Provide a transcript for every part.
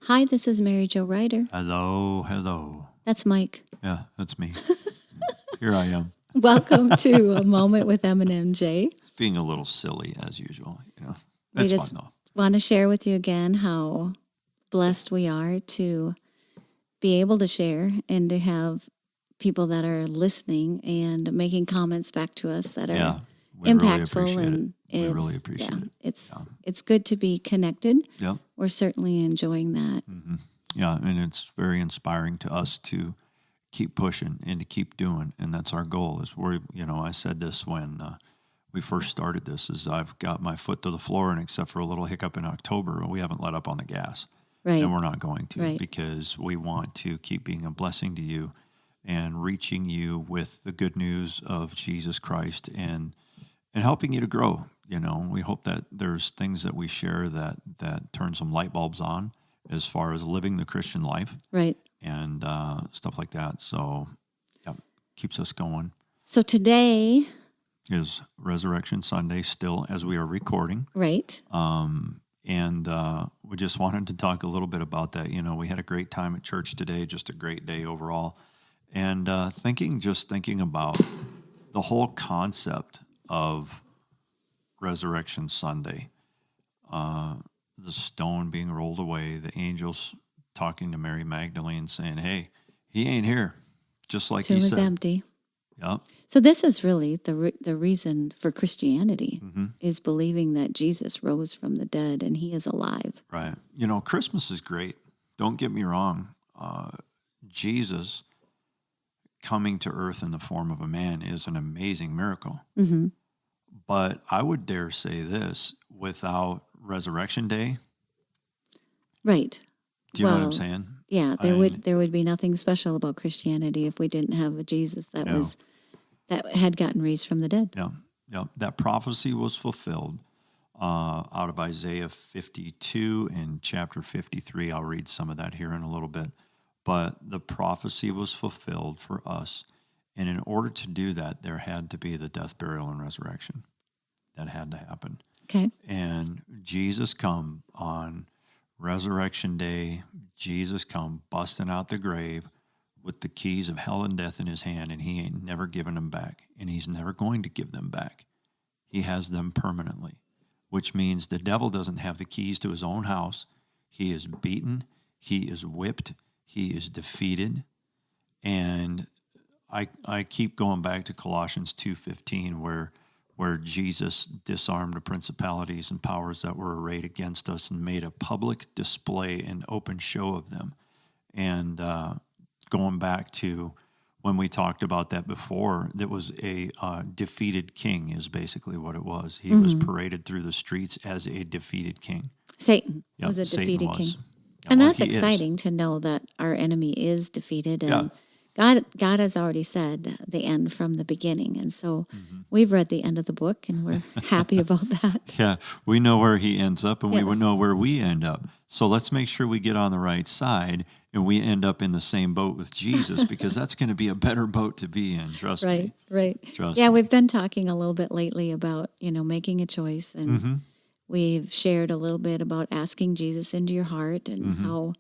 Hi, this is Mary Jo Ryder. Hello. That's Mike. Yeah, that's me. Here I am. Welcome to A Moment with M and MJ. It's being a little silly as usual. We It's just fun though. want to share with you again how blessed we are to be able to share and to have people that are listening and making comments back to us that are we impactful. really appreciate And it. We really appreciate it. It's good to be connected. Yep. We're certainly enjoying that. Mm-hmm. Yeah, and it's very inspiring to us to keep pushing and to keep doing, and that's our goal. Is I said this when we first started this, is I've got my foot to the floor, and except for a little hiccup in October, we haven't let up on the gas. Right. And we're not going to, right. because we want to keep being a blessing to you and reaching you with the good news of Jesus Christ and helping you to grow. We hope that there's things that we share that turn some light bulbs on as far as living the Christian life. Right. And stuff like that. So, yeah, keeps us going. So today is Resurrection Sunday still as we are recording. Right. And we just wanted to talk a little bit about that. We had a great time at church today, just a great day overall. And thinking about the whole concept of Resurrection Sunday, the stone being rolled away, the angels talking to Mary Magdalene saying, hey, he ain't here, just like he said. Tomb is empty. Yep. So this is really the reason for Christianity, is believing that Jesus rose from the dead and he is alive. Right. Christmas is great. Don't get me wrong. Jesus coming to earth in the form of a man is an amazing miracle. Mm-hmm. But I would dare say this, without Resurrection Day. Right. Do you know what I'm saying? Yeah, there would be nothing special about Christianity if we didn't have a Jesus that had gotten raised from the dead. Yeah. That prophecy was fulfilled out of Isaiah 52 and chapter 53. I'll read some of that here in a little bit. But the prophecy was fulfilled for us. And in order to do that, there had to be the death, burial, and resurrection. That had to happen. Okay. And Jesus come on Resurrection Day. Jesus come busting out the grave with the keys of hell and death in his hand, and he ain't never given them back, and he's never going to give them back. He has them permanently, which means the devil doesn't have the keys to his own house. He is beaten. He is whipped. He is defeated. And I keep going back to Colossians 2:15, where Jesus disarmed the principalities and powers that were arrayed against us and made a public display and open show of them. And going back to when we talked about that before, that was a defeated king is basically what it was. He was paraded through the streets as a defeated king. Satan was a defeated king. Yeah, and that's exciting to know that our enemy is defeated. And God has already said the end from the beginning. And so we've read the end of the book, and we're happy about that. Yeah, we know where he ends up, and we know where we end up. So let's make sure we get on the right side, and we end up in the same boat with Jesus, because that's going to be a better boat to be in, trust me. Right. Trust me. We've been talking a little bit lately about, making a choice, and we've shared a little bit about asking Jesus into your heart and how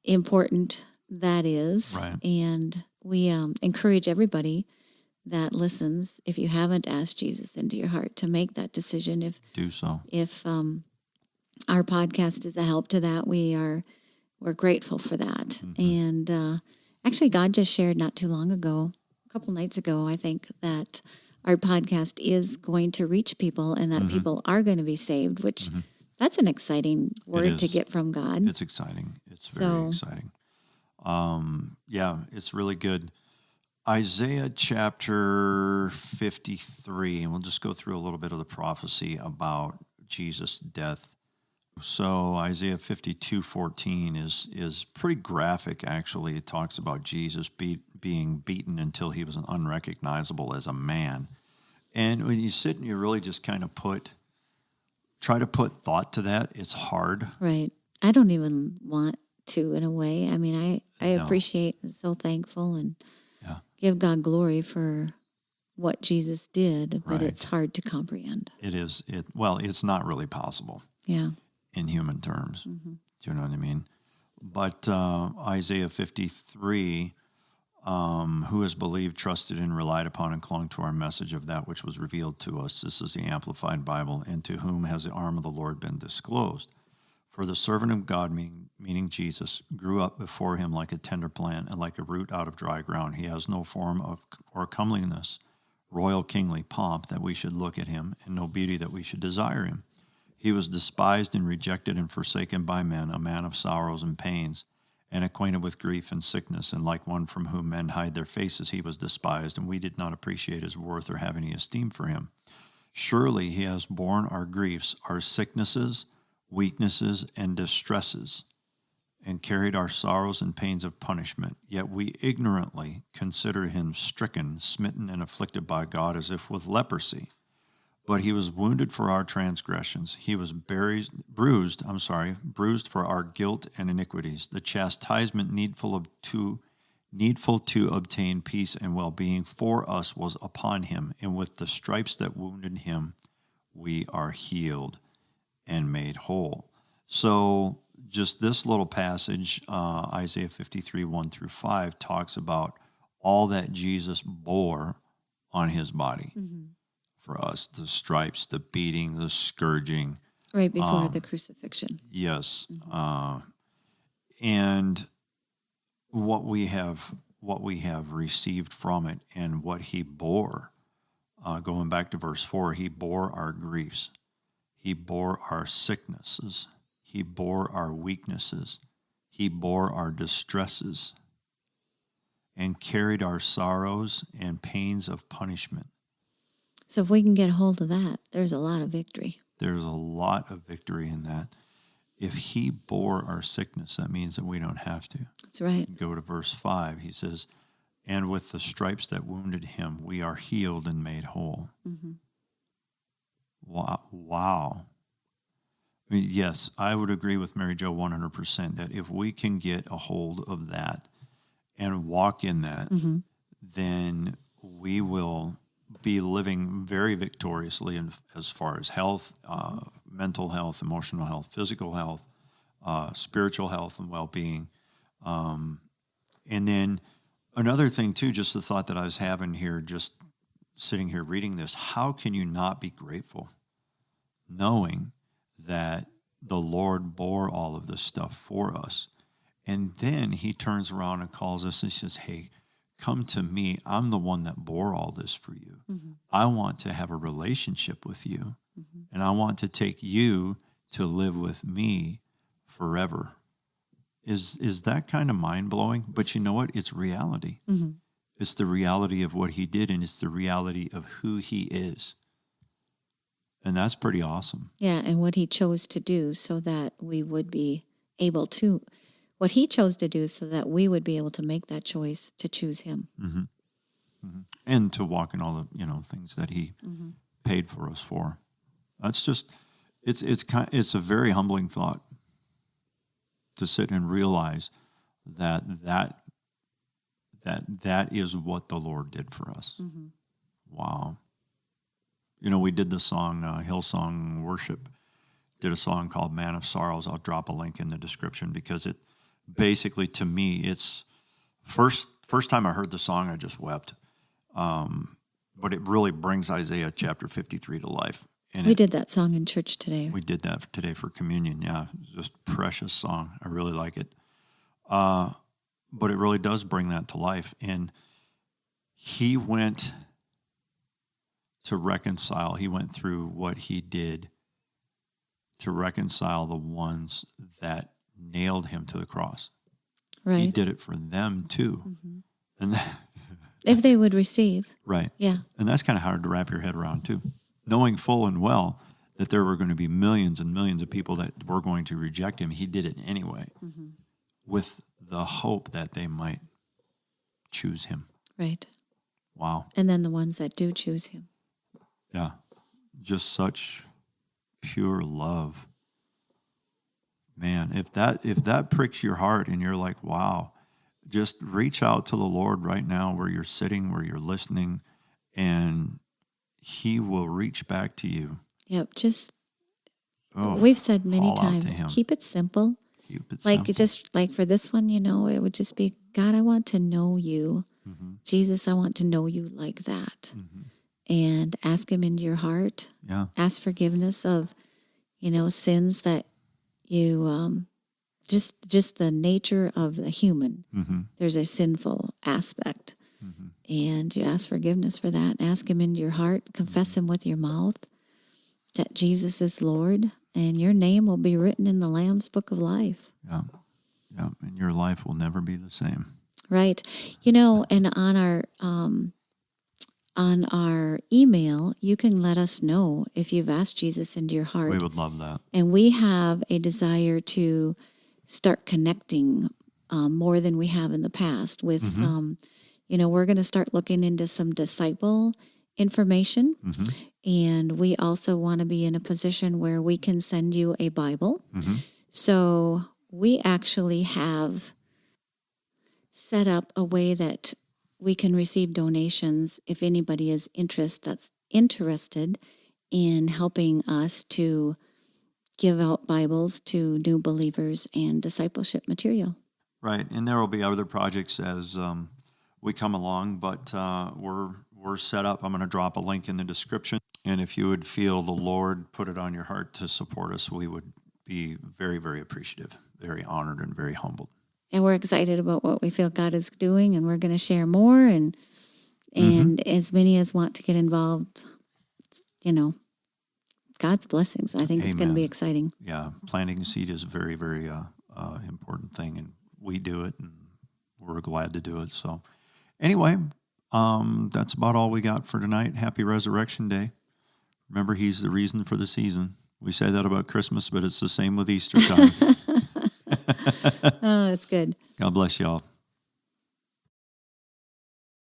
important that is. Right. And we encourage everybody that listens, if you haven't asked Jesus into your heart, to make that decision. Do so. If our podcast is a help to that, we're grateful for that. And actually, God just shared not too long ago, a couple nights ago, I think, that our podcast is going to reach people and that people are going to be saved, which that's an exciting word to get from God. It's exciting. It's very exciting. It's really good. Isaiah chapter 53, and we'll just go through a little bit of the prophecy about Jesus' death. So Isaiah 52:14 is pretty graphic, actually. It talks about Jesus being beaten until he was unrecognizable as a man. And when you sit and you really just kind of try to put thought to that, it's hard. Right. I don't even want to, in a way. I mean, I appreciate and so thankful and give God glory for what Jesus did, but it's hard to comprehend. It is. It's not really possible. Yeah. In human terms. Do you know what I mean? But Isaiah 53, who has believed, trusted, and relied upon and clung to our message of that which was revealed to us. This is the Amplified Bible. And to whom has the arm of the Lord been disclosed? For the servant of God, meaning Jesus, grew up before him like a tender plant and like a root out of dry ground. He has no form of or comeliness, royal kingly pomp that we should look at him, and no beauty that we should desire him. He was despised and rejected and forsaken by men, a man of sorrows and pains, and acquainted with grief and sickness, and like one from whom men hide their faces, he was despised, and we did not appreciate his worth or have any esteem for him. Surely he has borne our griefs, our sicknesses, weaknesses, and distresses, and carried our sorrows and pains of punishment. Yet we ignorantly consider him stricken, smitten, and afflicted by God as if with leprosy. But he was wounded for our transgressions. He was bruised for our guilt and iniquities. The chastisement needful to obtain peace and well-being for us was upon him, and with the stripes that wounded him, we are healed and made whole. So just this little passage, Isaiah 53, 1-5, talks about all that Jesus bore on his body for us, the stripes, the beating, the scourging. Right before the crucifixion. Yes. And what we have received from it and what he bore, going back to verse 4, he bore our griefs. He bore our sicknesses. He bore our weaknesses. He bore our distresses and carried our sorrows and pains of punishment. So if we can get a hold of that, there's a lot of victory. There's a lot of victory in that. If he bore our sickness, that means that we don't have to. That's right. Go to verse 5. He says, and with the stripes that wounded him, we are healed and made whole. Mm-hmm. Wow. I mean, yes, I would agree with Mary Jo 100% that if we can get a hold of that and walk in that, then we will be living very victoriously as far as health, mental health, emotional health, physical health, spiritual health, and well-being. And then another thing, too, just the thought that I was having here, just sitting here reading this, how can you not be grateful knowing that the Lord bore all of this stuff for us? And then he turns around and calls us and says, hey, come to me. I'm the one that bore all this for you. I want to have a relationship with you, and I want to take you to live with me forever. Is that kind of mind-blowing? But you know what? It's reality. It's the reality of what he did, and it's the reality of who he is. And that's pretty awesome. Yeah, and what he chose to do so that we would be able to, what he chose to do so that we would be able to make that choice to choose him. And to walk in all the things that he paid for us for. That's just it's a very humbling thought to sit and realize that is what the Lord did for us. Wow. We did the song, Hillsong Worship, did a song called Man of Sorrows. I'll drop a link in the description because it basically, to me, it's first time I heard the song, I just wept. But it really brings Isaiah chapter 53 to life. And we did that song in church today. We did that today for communion, yeah. Just precious song. I really like it. But it really does bring that to life. And he went to reconcile. He went through what he did to reconcile the ones that nailed him to the cross. Right. He did it for them too. And if they would receive. Right. Yeah. And that's kind of hard to wrap your head around too. Knowing full and well that there were going to be millions and millions of people that were going to reject him, he did it anyway with the hope that they might choose him. Right. Wow. And then the ones that do choose him. Yeah. Just such pure love. Man, if that pricks your heart and you're like, wow, just reach out to the Lord right now where you're sitting, where you're listening, and he will reach back to you. Yep. We've said many times, keep it simple. Keep it Like, simple. just like for this one, it would just be, God, I want to know you. Jesus, I want to know you like that. And ask him into your heart. Yeah. Ask forgiveness of, sins that you, just the nature of the human. There's a sinful aspect. And you ask forgiveness for that. Ask him into your heart. Confess him with your mouth that Jesus is Lord. And your name will be written in the Lamb's Book of Life. Yeah. Yeah. And your life will never be the same. Right. And on our email, you can let us know if you've asked Jesus into your heart. We would love that. And we have a desire to start connecting more than we have in the past with some, we're going to start looking into some disciple information. And we also want to be in a position where we can send you a Bible. So we actually have set up a way that we can receive donations if anybody is that's interested in helping us to give out Bibles to new believers and discipleship material. Right. And there will be other projects as we come along, but we're set up. I'm going to drop a link in the description. And if you would feel the Lord put it on your heart to support us, we would be very, very appreciative, very honored, and very humbled. And we're excited about what we feel God is doing, and we're going to share more. And as many as want to get involved, God's blessings. I think it's going to be exciting. Yeah, planting seed is a very, very important thing, and we do it, and we're glad to do it. So anyway, that's about all we got for tonight. Happy Resurrection Day. Remember, he's the reason for the season. We say that about Christmas, but it's the same with Easter time. Oh, it's good. God bless y'all.